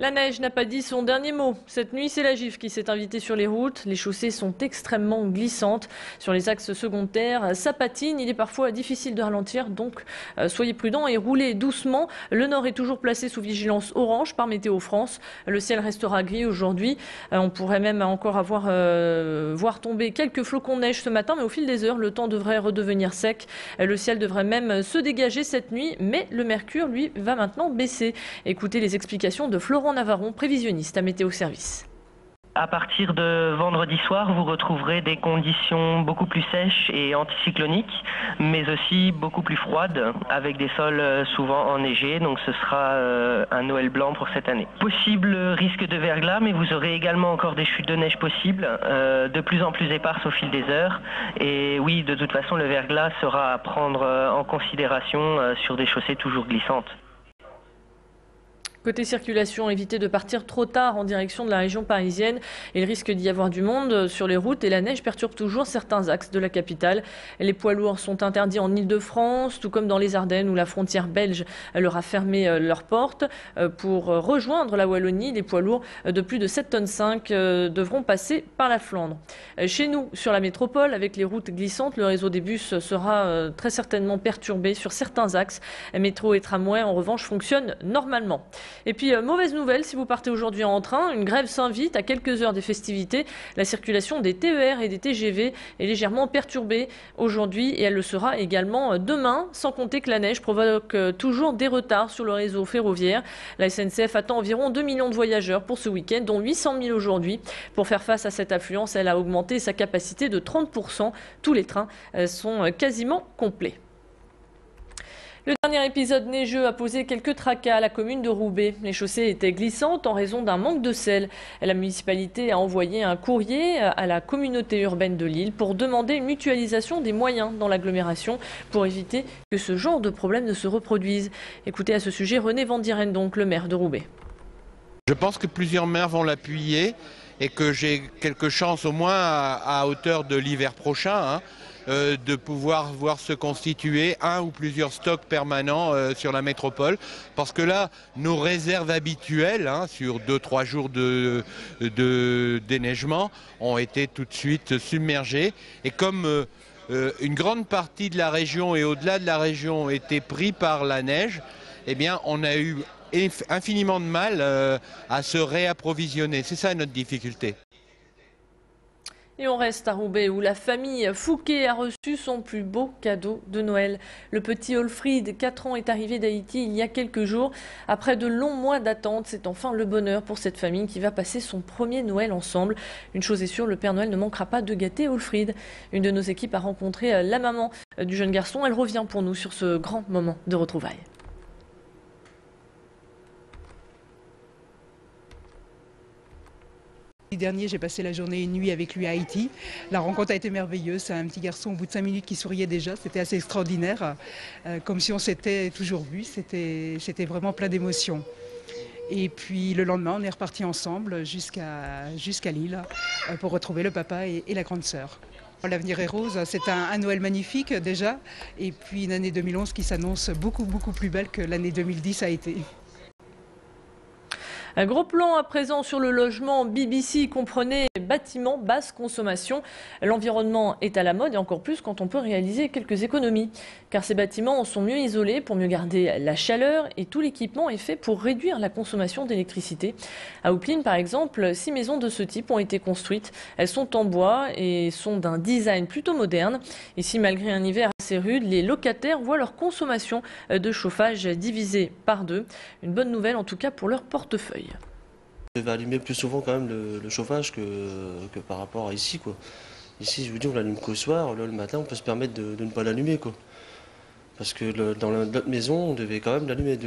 La neige n'a pas dit son dernier mot. Cette nuit, c'est la gifle qui s'est invitée sur les routes. Les chaussées sont extrêmement glissantes. Sur les axes secondaires, ça patine. Il est parfois difficile de ralentir, donc soyez prudents et roulez doucement. Le nord est toujours placé sous vigilance orange par Météo France. Le ciel restera gris aujourd'hui. On pourrait même encore voir tomber quelques flocons de neige ce matin, mais au fil des heures, le temps devrait redevenir sec. Le ciel devrait même se dégager cette nuit, mais le mercure, lui, va maintenant baisser. Écoutez les explications de Florent Navaron, prévisionniste à Météo Service. À partir de vendredi soir, vous retrouverez des conditions beaucoup plus sèches et anticycloniques, mais aussi beaucoup plus froides, avec des sols souvent enneigés, donc ce sera un Noël blanc pour cette année. Possible risque de verglas, mais vous aurez également encore des chutes de neige possibles, de plus en plus éparses au fil des heures. Et oui, de toute façon, le verglas sera à prendre en considération sur des chaussées toujours glissantes. Côté circulation, évitez de partir trop tard en direction de la région parisienne. Il risque d'y avoir du monde sur les routes et la neige perturbe toujours certains axes de la capitale. Les poids lourds sont interdits en Île-de-France, tout comme dans les Ardennes où la frontière belge leur a fermé leurs portes. Pour rejoindre la Wallonie, les poids lourds de plus de 7,5 tonnes devront passer par la Flandre. Chez nous, sur la métropole, avec les routes glissantes, le réseau des bus sera très certainement perturbé sur certains axes. Métro et tramway, en revanche, fonctionnent normalement. Et puis, mauvaise nouvelle, si vous partez aujourd'hui en train, une grève s'invite à quelques heures des festivités. La circulation des TER et des TGV est légèrement perturbée aujourd'hui et elle le sera également demain, sans compter que la neige provoque toujours des retards sur le réseau ferroviaire. La SNCF attend environ 2 millions de voyageurs pour ce week-end, dont 800 000 aujourd'hui. Pour faire face à cette affluence, elle a augmenté sa capacité de 30%. Tous les trains sont quasiment complets. Le dernier épisode neigeux a posé quelques tracas à la commune de Roubaix. Les chaussées étaient glissantes en raison d'un manque de sel. La municipalité a envoyé un courrier à la communauté urbaine de Lille pour demander une mutualisation des moyens dans l'agglomération pour éviter que ce genre de problème ne se reproduise. Écoutez à ce sujet René Van Dieren, donc le maire de Roubaix. Je pense que plusieurs maires vont l'appuyer et que j'ai quelques chances au moins à hauteur de l'hiver prochain de pouvoir voir se constituer un ou plusieurs stocks permanents sur la métropole. Parce que là, nos réserves habituelles sur 2-3 jours de déneigement ont été tout de suite submergées. Et comme une grande partie de la région et au-delà de la région était pris par la neige, eh bien on a eu infiniment de mal à se réapprovisionner. C'est ça notre difficulté. Et on reste à Roubaix où la famille Fouquet a reçu son plus beau cadeau de Noël. Le petit Olfried, 4 ans, est arrivé d'Haïti il y a quelques jours. Après de longs mois d'attente, c'est enfin le bonheur pour cette famille qui va passer son premier Noël ensemble. Une chose est sûre, le Père Noël ne manquera pas de gâter Olfried. Une de nos équipes a rencontré la maman du jeune garçon. Elle revient pour nous sur ce grand moment de retrouvailles. Dernier, j'ai passé la journée et une nuit avec lui à Haïti. La rencontre a été merveilleuse. C'est un petit garçon au bout de 5 minutes qui souriait déjà. C'était assez extraordinaire. Comme si on s'était toujours vu. C'était vraiment plein d'émotions. Et puis le lendemain, on est reparti ensemble jusqu'à Lille pour retrouver le papa et la grande sœur. L'avenir est rose. C'est un Noël magnifique déjà. Et puis une année 2011 qui s'annonce beaucoup plus belle que l'année 2010 a été. Un gros plan à présent sur le logement. BBC comprenait bâtiments basse consommation. L'environnement est à la mode et encore plus quand on peut réaliser quelques économies. Car ces bâtiments sont mieux isolés pour mieux garder la chaleur et tout l'équipement est fait pour réduire la consommation d'électricité. À Houpline par exemple, 6 maisons de ce type ont été construites. Elles sont en bois et sont d'un design plutôt moderne. Ici, malgré un hiver assez rude, les locataires voient leur consommation de chauffage divisée par 2. Une bonne nouvelle en tout cas pour leur portefeuille. On devait allumer plus souvent quand même le chauffage que par rapport à ici, quoi. Ici, je vous dis, on l'allume qu'au soir. Là, le matin, on peut se permettre de ne pas l'allumer, quoi. Parce que dans notre maison, on devait quand même l'allumer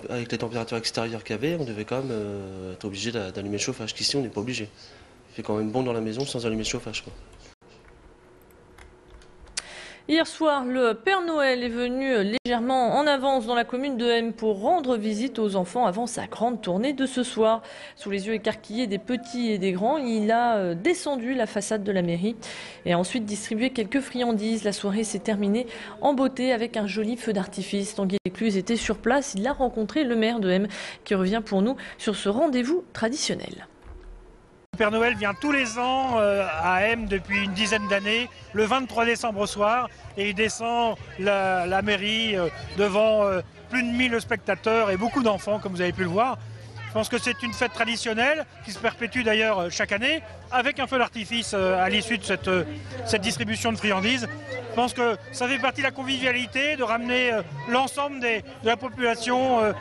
avec les températures extérieures qu'il y avait, on devait quand même être obligé d'allumer le chauffage. Qu'ici, on n'est pas obligé. Il fait quand même bon dans la maison sans allumer le chauffage, quoi. Hier soir, le Père Noël est venu légèrement en avance dans la commune de Hem pour rendre visite aux enfants avant sa grande tournée de ce soir. Sous les yeux écarquillés des petits et des grands, il a descendu la façade de la mairie et a ensuite distribué quelques friandises. La soirée s'est terminée en beauté avec un joli feu d'artifice. Tanguy Lécluse était sur place, il a rencontré le maire de Hem qui revient pour nous sur ce rendez-vous traditionnel. Le Père Noël vient tous les ans à Hem depuis une dizaine d'années, le 23 décembre au soir, et il descend la mairie devant plus de 1000 spectateurs et beaucoup d'enfants, comme vous avez pu le voir. Je pense que c'est une fête traditionnelle qui se perpétue d'ailleurs chaque année, avec un feu d'artifice à l'issue de cette distribution de friandises. Je pense que ça fait partie de la convivialité, de ramener l'ensemble de la population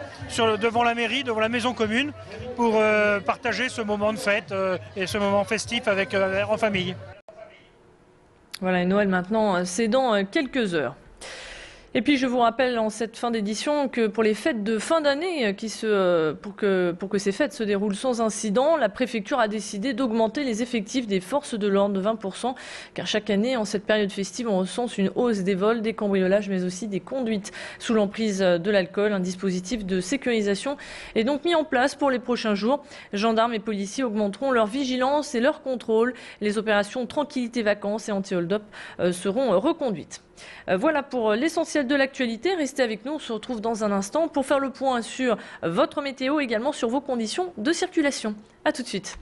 devant la mairie, devant la maison commune, pour partager ce moment de fête et ce moment festif en famille. Voilà, et Noël maintenant, c'est dans quelques heures. Et puis je vous rappelle en cette fin d'édition que pour les fêtes de fin d'année, pour que ces fêtes se déroulent sans incident, la préfecture a décidé d'augmenter les effectifs des forces de l'ordre de 20%, car chaque année, en cette période festive, on recense une hausse des vols, des cambriolages, mais aussi des conduites sous l'emprise de l'alcool. Un dispositif de sécurisation est donc mis en place pour les prochains jours. Gendarmes et policiers augmenteront leur vigilance et leur contrôle. Les opérations Tranquillité Vacances et Anti-Hold-up seront reconduites. Voilà pour l'essentiel de l'actualité. Restez avec nous, on se retrouve dans un instant pour faire le point sur votre météo, également sur vos conditions de circulation. A tout de suite.